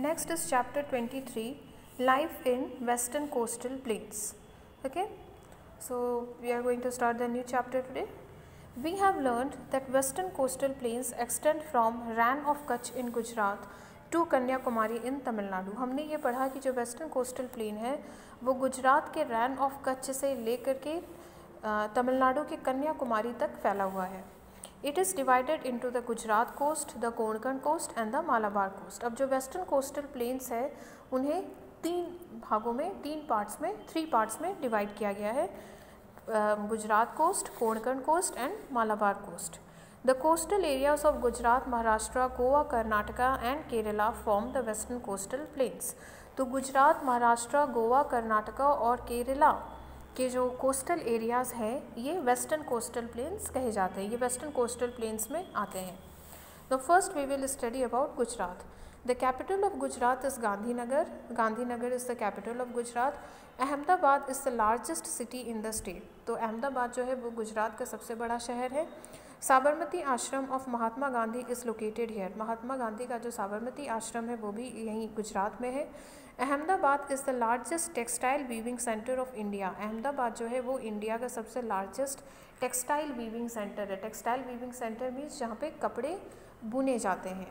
Next is chapter 23, Life in Western Coastal Plains. Okay, so we are going to start the new chapter today. We have learned that Western Coastal Plains extend from Rann of Kutch in Gujarat to Kanyakumari in Tamil Nadu. हमने ये पढ़ा कि जो western coastal plain है वो गुजरात के ran off Kutch से लेकर के तमिलनाडु के कन्याकुमारी तक फैला हुआ है. It is divided into the Gujarat coast, the Konkan coast and the Malabar coast. अब जो वेस्टर्न कोस्टल प्लेन्स है उन्हें तीन भागों में, थ्री पार्ट्स में डिवाइड किया गया है. Gujarat coast, Konkan coast and Malabar coast. The coastal areas of Gujarat, Maharashtra, Goa, Karnataka and Kerala form the western coastal plains. तो गुजरात, महाराष्ट्र, गोवा, कर्नाटका और केरला के जो कोस्टल एरियाज़ हैं ये वेस्टर्न कोस्टल प्लेन्स कहे जाते हैं. ये वेस्टर्न कोस्टल प्लेन्स में आते हैं. The first we will study about Gujarat. The capital of Gujarat is Gandhinagar. Gandhinagar is the capital of Gujarat. Ahmedabad is the largest city in the state. तो अहमदाबाद जो है वो गुजरात का सबसे बड़ा शहर है. Sabarmati ashram of Mahatma Gandhi is located here. Mahatma Gandhi का जो साबरमती आश्रम है वो भी यहीं गुजरात में है. Ahmedabad is the largest textile weaving centre of India. Ahmedabad जो है वो इंडिया का सबसे लार्जेस्ट टेक्सटाइल वीविंग सेंटर है. टेक्सटाइल वीविंग सेंटर मीन्स जहाँ पे कपड़े बुने जाते हैं.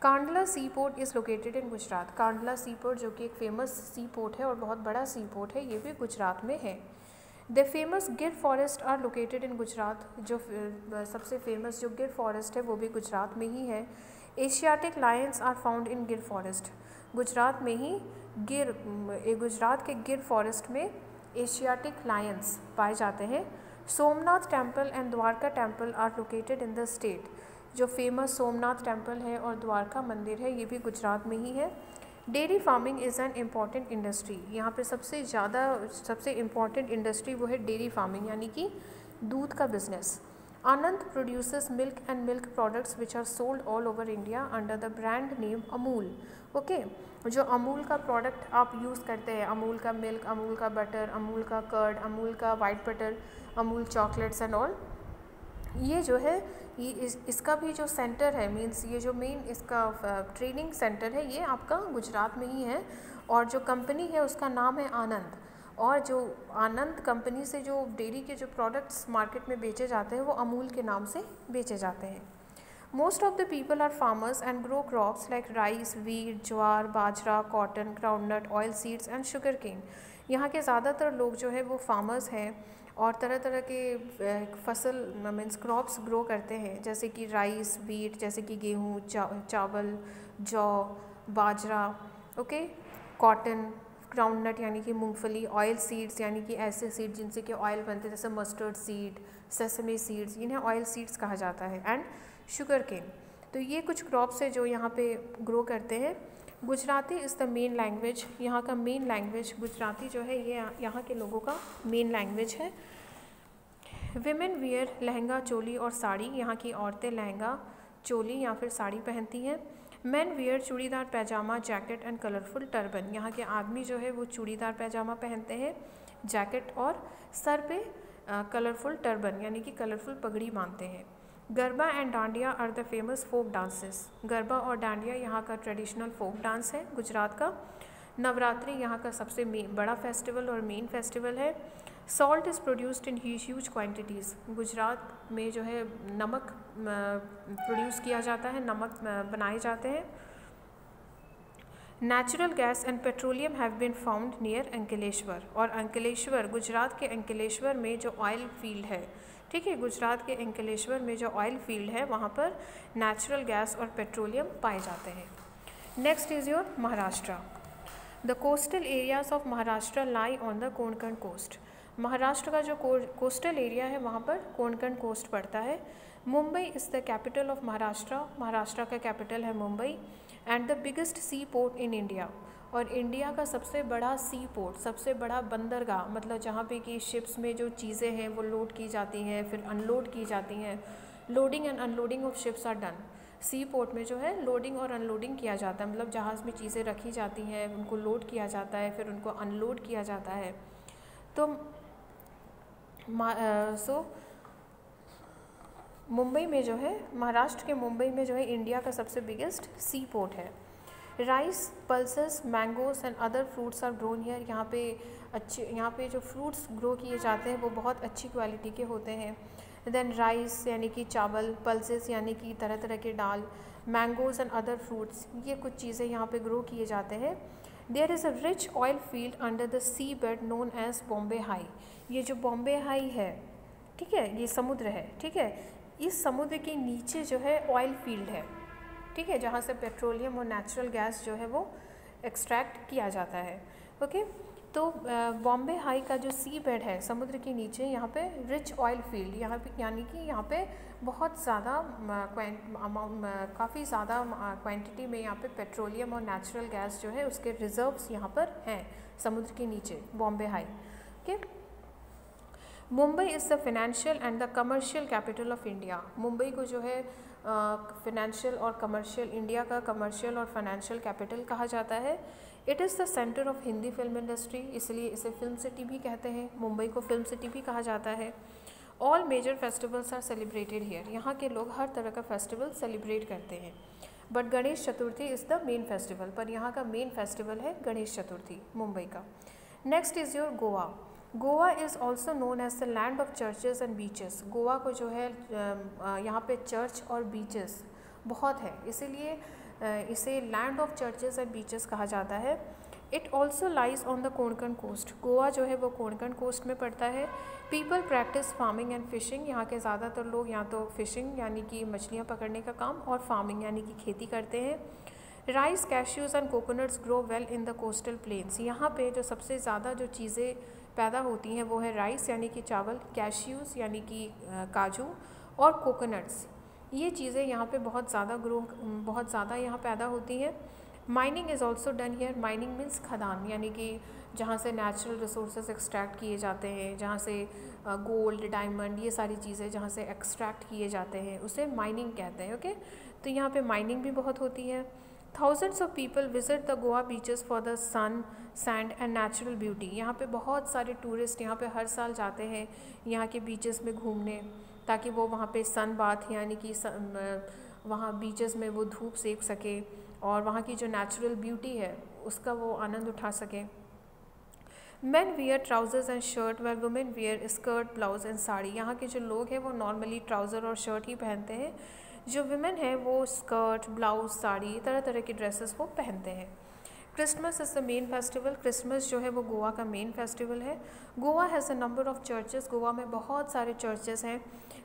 Kandla sea port is located in Gujarat. Kandla sea port जो कि एक फेमस सी पोर्ट है और बहुत बड़ा सी पोर्ट है, ये भी गुजरात में है. The famous Gir forest are located in Gujarat. जो सबसे फेमस जो गिर फॉरेस्ट है वो भी गुजरात में ही है. Asiatic lions are found in Gir forest. Gujarat में ही गुजरात के गिर फॉरेस्ट में एशियाटिक लायंस पाए जाते हैं. Somnath temple and Dwarka temple are located in the state. जो फेमस सोमनाथ टेम्पल है और द्वारका मंदिर है ये भी गुजरात में ही है. Dairy farming is an important industry. यहाँ पे सबसे इम्पॉर्टेंट इंडस्ट्री वो है डेयरी फार्मिंग यानी कि दूध का business. Anand produces milk and milk products which are sold all over India under the brand name Amul. Okay, जो अमूल का प्रोडक्ट आप यूज़ करते हैं, अमूल का मिल्क, अमूल का बटर, अमूल का कर्ड, अमूल का white butter, Amul chocolates and all, ये जो है ये इसका भी जो सेंटर है, मींस ये जो मेन इसका ट्रेनिंग सेंटर है ये आपका गुजरात में ही है. और जो कंपनी है उसका नाम है आनंद. और जो आनंद कंपनी से जो डेयरी के जो प्रोडक्ट्स मार्केट में बेचे जाते हैं वो अमूल के नाम से बेचे जाते हैं. Most of the people are farmers and grow crops like rice, wheat, jowar, bajra, cotton, groundnut, oil seeds and sugar cane. यहाँ के ज़्यादातर लोग जो है वो फार्मर्स हैं और तरह तरह के फसल मीन्स क्रॉप्स ग्रो करते हैं, जैसे कि राइस, वीट, जैसे कि गेहूँ, चावल, जौ, बाजरा, ओके, कॉटन, ग्राउंडनट यानी कि मूंगफली, ऑयल सीड्स यानी कि ऐसे सीड जिनसे कि ऑयल बनते हैं जैसे मस्टर्ड सीड, सेसमे सीड्स, इन्हें ऑयल सीड्स कहा जाता है. And sugar cane. तो ये कुछ क्रॉप्स है जो यहाँ पे ग्रो करते हैं. Gujarati is the main language. यहाँ का मेन लैंग्वेज गुजराती जो है ये यहाँ के लोगों का मेन लैंग्वेज है. विमेन वियर लहंगा, चोली और साड़ी. यहाँ की औरतें लहंगा, चोली या फिर साड़ी पहनती हैं. Man wear churidar pyjama, jacket and colourful turban. यहाँ के आदमी जो है वो चूड़ीदार पैजामा पहनते हैं, जैकेट और सर पे कलरफुल टर्बन यानी कि कलरफुल पगड़ी बांधते हैं. Garba and dandiya are the famous folk dances. Garba और डांडिया यहाँ का ट्रेडिशनल फोक डांस है गुजरात का. नवरात्रि यहाँ का सबसे बड़ा फेस्टिवल और मेन फेस्टिवल है. Salt is produced in huge quantities. Gujarat में जो है नमक प्रोड्यूस किया जाता है, नमक बनाए जाते हैं. Natural gas and petroleum have been found near Ankleshwar. और अंकलेश्वर, गुजरात के अंकलेश्वर में जो ऑयल फील्ड है, ठीक है, गुजरात के अंकलेश्वर में जो ऑयल फील्ड है वहाँ पर नेचुरल गैस और पेट्रोलियम पाए जाते हैं. Next is your Maharashtra. The coastal areas of Maharashtra lie on the Konkan coast. Maharashtra का जो कोस्टल एरिया है वहाँ पर कोंकण कोस्ट पड़ता है. Mumbai is the capital of Maharashtra. Maharashtra का कैपिटल है Mumbai. And the biggest sea port in India. और इंडिया का सबसे बड़ा सी पोर्ट, सबसे बड़ा बंदरगाह, मतलब जहाँ पे कि शिप्स में जो चीज़ें हैं वो लोड की जाती हैं फिर अनलोड की जाती हैं. Loading and unloading of ships are done. Sea port में जो है लोडिंग और अनलोडिंग किया जाता है, मतलब जहाज़ में चीज़ें रखी जाती हैं, उनको लोड किया जाता है फिर उनको अनलोड किया जाता है. तो मुंबई में जो है, महाराष्ट्र के मुंबई में जो है इंडिया का सबसे बिगेस्ट सी पोर्ट है. Rice, pulses, mangoes and other fruits are grown here. यहाँ पे जो फ्रूट्स ग्रो किए जाते हैं वो बहुत अच्छी क्वालिटी के होते हैं। देन राइस यानी कि चावल, पल्सेस यानी कि तरह तरह के दाल, मैंगोज एंड अदर फ्रूट्स, ये कुछ चीज़ें यहाँ पे ग्रो किए जाते हैं। There is a rich oil field under the sea bed known as Bombay high. ये जो बॉम्बे हाई है, ठीक है, ये समुद्र है, ठीक है, इस समुद्र के नीचे जो है ऑयल फील्ड है, ठीक है, जहाँ से पेट्रोलियम और नेचुरल गैस जो है वो एक्सट्रैक्ट किया जाता है। ओके, तो बॉम्बे हाई का जो सी बेड है समुद्र के नीचे, यहाँ पे रिच ऑयल फील्ड, यहाँ पे यानी कि यहाँ पे बहुत ज़्यादा काफ़ी ज़्यादा क्वांटिटी में यहाँ पे पेट्रोलियम और नेचुरल गैस जो है उसके रिजर्व्स यहाँ पर हैं समुद्र के नीचे, Bombay high. Okay, Mumbai is the financial and the commercial capital of India. Mumbai को जो है फाइनेंशियल और कमर्शियल, इंडिया का कमर्शियल और फाइनेंशियल कैपिटल कहा जाता है। It is the centre of Hindi film industry, इसलिए इसे फिल्म सिटी भी कहते हैं, मुंबई को फिल्म सिटी भी कहा जाता है। All major festivals are celebrated here. यहाँ के लोग हर तरह का फेस्टिवल सेलिब्रेट करते हैं। But Ganesh Chaturthi is the main festival, पर यहाँ का मेन फेस्टिवल है गणेश चतुर्थी, मुंबई का। Next is your Goa. Goa is also known as the land of churches and beaches. Goa को जो है यहाँ पे चर्च और बीचेस बहुत है, इसीलिए इसे land of churches and beaches कहा जाता है। It also lies on the Konkan coast. Goa जो है वो कोंकण कोस्ट में पड़ता है। People practice farming and fishing. यहाँ के ज़्यादातर लोग यहाँ तो फिशिंग यानी कि मछलियाँ पकड़ने का काम और फार्मिंग यानी कि खेती करते हैं। Rice, cashews and coconuts grow well in the coastal planes. यहाँ पे जो सबसे ज़्यादा जो चीज़ें पैदा होती हैं वो है राइस यानी कि चावल, कैश्यूज़ यानी कि काजू और कोकोनट्स। ये चीज़ें यहाँ पे बहुत ज़्यादा यहाँ पैदा होती हैं। Mining is also done here. Mining means खदान, यानी कि जहाँ से नेचुरल रिसोर्सेज एक्सट्रैक्ट किए जाते हैं, जहाँ से गोल्ड, डायमंड, ये सारी चीज़ें जहाँ से एक्सट्रैक्ट किए जाते हैं उसे माइनिंग कहते हैं। ओके, तो यहाँ पे माइनिंग भी बहुत होती है। Thousands of people visit the Goa beaches for the sun, sand and natural beauty. यहाँ पे बहुत सारे टूरिस्ट यहाँ पे हर साल जाते हैं यहाँ के बीचेस में घूमने, ताकि वो वहाँ पे सन बाथ यानी कि वहाँ बीचेस में वो धूप सेक सके और वहाँ की जो नेचुरल ब्यूटी है उसका वो आनंद उठा सके। Men wear trousers and shirt where women wear skirt, blouse and sari. यहाँ के जो लोग हैं वो नॉर्मली ट्राउज़र और शर्ट ही पहनते हैं, जो वुमेन है वो स्कर्ट, ब्लाउज, साड़ी, तरह तरह की ड्रेसेस वो पहनते हैं। Christmas is the main festival. Christmas जो है वो गोवा का मेन फेस्टिवल है। Goa has a number of churches. Goa में बहुत सारे चर्चेस हैं।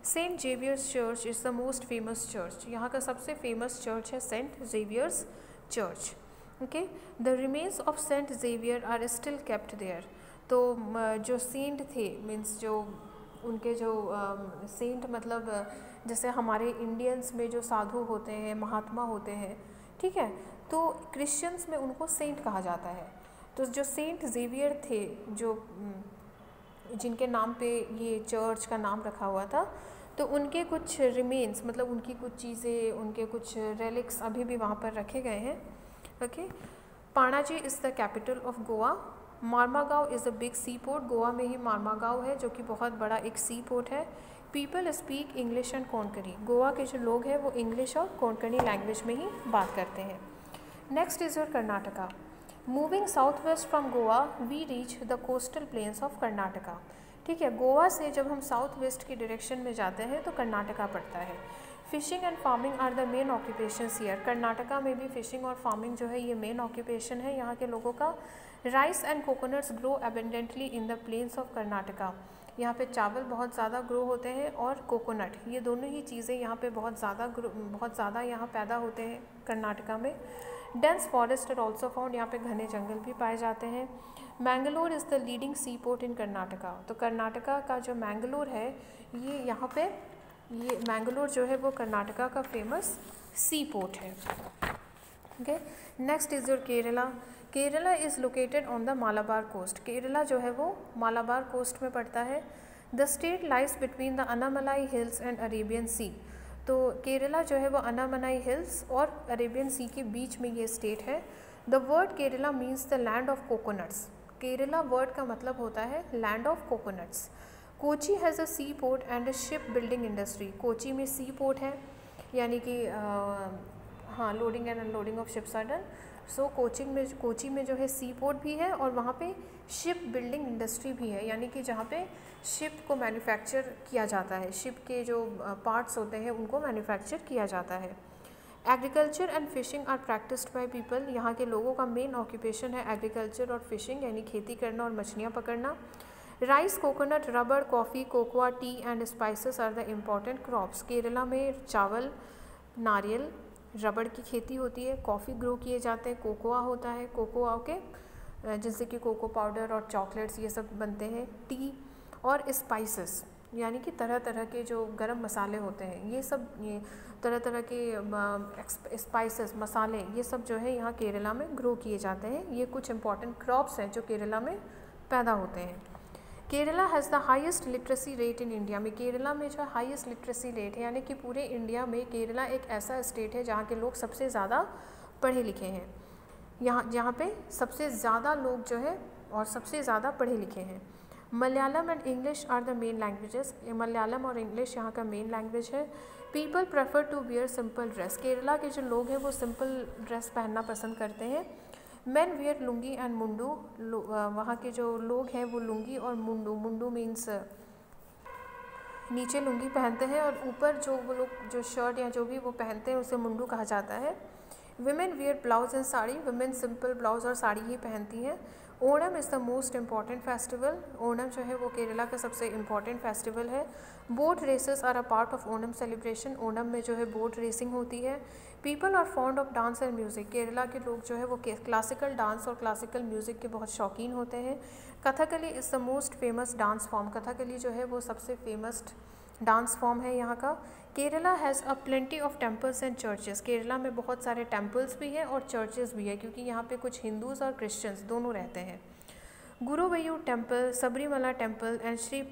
Saint Xavier's church is the most famous church. यहाँ का सबसे फेमस चर्च है Saint Xavier's church. Okay, the remains of Saint Xavier are still kept there. तो जो सेंट थे, मीन्स जो उनके जो सेंट मतलब जैसे हमारे इंडियंस में जो साधु होते हैं, महात्मा होते हैं, ठीक है, तो क्रिश्चियंस में उनको सेंट कहा जाता है। तो जो सेंट जेवियर थे, जो जिनके नाम पे ये चर्च का नाम रखा हुआ था, तो उनके कुछ रिमेन्स मतलब उनकी कुछ चीज़ें, उनके कुछ रेलिक्स अभी भी वहाँ पर रखे गए हैं। Okay, Panaji is the capital of Goa. Marmagao is a big sea port. Goa में ही मार्मागांव है जो कि बहुत बड़ा एक सी पोर्ट है। People speak English and Konkani. Goa के जो लोग हैं वो इंग्लिश और कोंकणी लैंग्वेज में ही बात करते हैं। Next is your Karnataka. Moving south west from Goa we reach the coastal plains of Karnataka. ठीक है, गोवा से जब हम साउथ वेस्ट की डायरेक्शन में जाते हैं तो कर्नाटका पड़ता है। Fishing and farming are the main occupations here. Karnataka में भी फिशिंग और फार्मिंग जो है ये मेन ऑक्यूपेशन है यहाँ के लोगों का। Rice and coconuts grow abundantly in the plains of Karnataka. यहाँ पे चावल बहुत ज़्यादा ग्रो होते हैं और कोकोनट, ये दोनों ही चीज़ें यहाँ पे बहुत ज़्यादा यहाँ पैदा होते हैं कर्नाटका में। Dense forest are also found. यहाँ पे घने जंगल भी पाए जाते हैं। Mangalore is the leading sea port in Karnataka. तो कर्नाटका का जो मैंगलोर है ये यहाँ पे, ये मैंगलोर जो है वो कर्नाटका का फेमस सी पोर्ट है। Okay, next is your Kerala. Kerala is located on the Malabar coast. Kerala जो है वो मालाबार कोस्ट में पड़ता है। The state lies between the Anamalai hills and Arabian sea. तो केरला जो है वो अनामलाई हिल्स और अरेबियन सी के बीच में ये स्टेट है। The word Kerala means the land of coconuts. Kerala word का मतलब होता है land of coconuts. Kochi has a sea port and a ship building industry. Kochi में सी पोर्ट है, यानी कि हाँ, loading and unloading of ships are done. So Kochi में जो है सी पोर्ट भी है और वहाँ पे शिप बिल्डिंग इंडस्ट्री भी है, यानी कि जहाँ पे शिप को मैन्युफैक्चर किया जाता है, शिप के जो पार्ट्स होते हैं उनको मैन्युफैक्चर किया जाता है। Agriculture and fishing are practised by people, यहाँ के लोगों का मेन ऑक्यूपेशन है एग्रीकल्चर और फिशिंग यानी खेती करना और मछलियाँ पकड़ना। Rice, coconut, rubber, coffee, cocoa, tea and spices are the important crops. Kerala में चावल, नारियल, रबड़ की खेती होती है, कॉफ़ी ग्रो किए जाते हैं, कोकोआ होता है, कोकोआ के जिससे कि कोको पाउडर और चॉकलेट्स ये सब बनते हैं, टी और स्पाइसेस यानी कि तरह तरह के जो गरम मसाले होते हैं, ये सब ये तरह तरह के स्पाइसेस मसाले ये सब जो है यहाँ केरला में ग्रो किए जाते हैं। ये कुछ इंपॉर्टेंट क्रॉप्स हैं जो केरला में पैदा होते हैं। Kerala has the highest literacy rate in India में, केरला में जो हाईएस्ट लिटरेसी रेट है यानी कि पूरे इंडिया में केरला एक ऐसा स्टेट है जहाँ के लोग सबसे ज़्यादा पढ़े लिखे हैं, जहाँ पे सबसे ज़्यादा लोग जो है और सबसे ज़्यादा पढ़े लिखे हैं। Malayalam and English are the main languages, Malayalam और इंग्लिश यहाँ का मेन लैंग्वेज है। People prefer to wear simple dress, Kerala के जो लोग हैं वो सिंपल ड्रेस पहनना पसंद करते हैं। मैन वियर लुंगी एंड मुंडू, वहाँ के जो लोग हैं वो लुंगी और मुंडू, मुंडू मीन्स नीचे लुंगी पहनते हैं और ऊपर जो वो लोग जो शर्ट या जो भी वो पहनते हैं उसे मुंडू कहा जाता है। Women wear blouse and sari, women simple blouse और साड़ी ही पहनती हैं। Onam is the most important festival, Onam जो है वो केरला का सबसे इम्पॉर्टेंट फेस्टिवल है। Boat races are a part of Onam celebration, Onam में जो है बोट रेसिंग होती है। People are fond of dance and music, Kerala के लोग जो है वो क्लासिकल डांस और क्लासिकल म्यूज़िक के बहुत शौकीन होते हैं। Kathakali is the most famous dance form, Kathakali जो है वो सबसे फेमस डांस फॉर्म है यहाँ का। Kerala has a plenty of temples and churches, Kerala में बहुत सारे टेम्पल्स भी हैं और चर्चेस भी है क्योंकि यहाँ पे कुछ हिंदूज और क्रिश्चियंस दोनों रहते हैं। Guruvayur temple, Sabarimala temple and Shri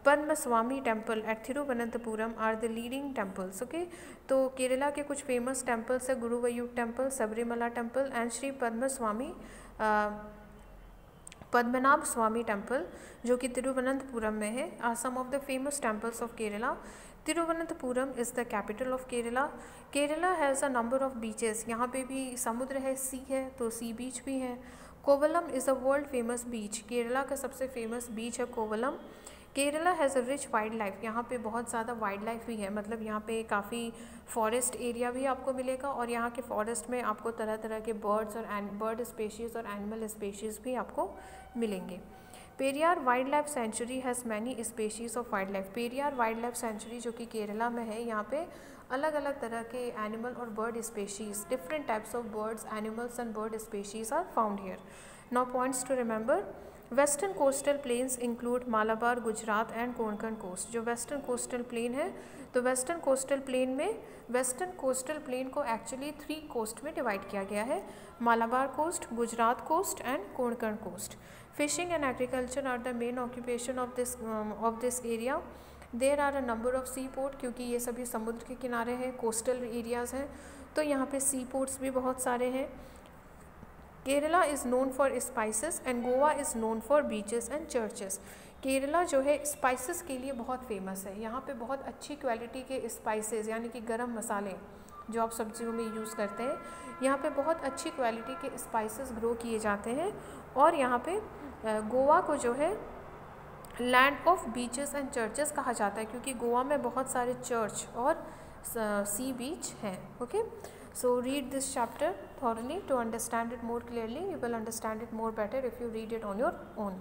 Padmaswami temple at Thiruvananthapuram are the leading temples. Okay, तो केरला के कुछ फेमस टेम्पल्स है Guruvayur temple, Sabarimala temple and Shri Padmanabha Swami temple जो कि तिरुवनंतपुरम में है, are some of the famous temples of Kerala. Thiruvananthapuram is the capital of Kerala. Kerala has a number of beaches, यहाँ पे भी समुद्र है, सी है तो सी बीच भी है। Kovalam is a world famous beach, Kerala का सबसे फेमस बीच है Kovalam. Kerala has a rich wild life, यहाँ पे बहुत ज़्यादा वाइल्ड लाइफ भी है, मतलब यहाँ पे काफ़ी फॉरेस्ट एरिया भी आपको मिलेगा और यहाँ के फॉरेस्ट में आपको तरह तरह के बर्ड्स और बर्ड स्पेशीज़ और एनिमल स्पेशीज़ भी आपको मिलेंगे। Periyar wild life sanctuary has many species of wild life, Periyar wild life sanctuary जो कि केरला में है, यहाँ पे अलग अलग तरह के एनिमल और bird species, different types of birds, animals and bird species are found here. Now points to remember, western coastal plains include Malabar, Gujarat and Konkan coast. जो वेस्टर्न कोस्टल प्लेन है तो वेस्टर्न कोस्टल प्लेन में वेस्टर्न कोस्टल प्लेन को actually 3 coast में divide किया गया है, Malabar coast, Gujarat coast and Konkan coast. Fishing and agriculture are the main occupation of this area. There are a number of sea port, क्योंकि ये सभी समुद्र के किनारे हैं, कोस्टल एरियाज़ हैं, तो यहाँ पे सी पोर्ट्स भी बहुत सारे हैं। Kerala is known for spices and Goa is known for beaches and churches. Kerala जो है स्पाइसेस के लिए बहुत फेमस है, यहाँ पे बहुत अच्छी क्वालिटी के स्पाइसेस यानी कि गरम मसाले जो आप सब्जियों में यूज़ करते हैं, यहाँ पे बहुत अच्छी क्वालिटी के स्पाइसेस ग्रो किए जाते हैं। और यहाँ पे गोवा को जो है land of beaches and churches कहा जाता है क्योंकि गोवा में बहुत सारे चर्च और सी बीच हैं। Okay, so read this chapter thoroughly to understand it more clearly. You will understand it more better if you read it on your own.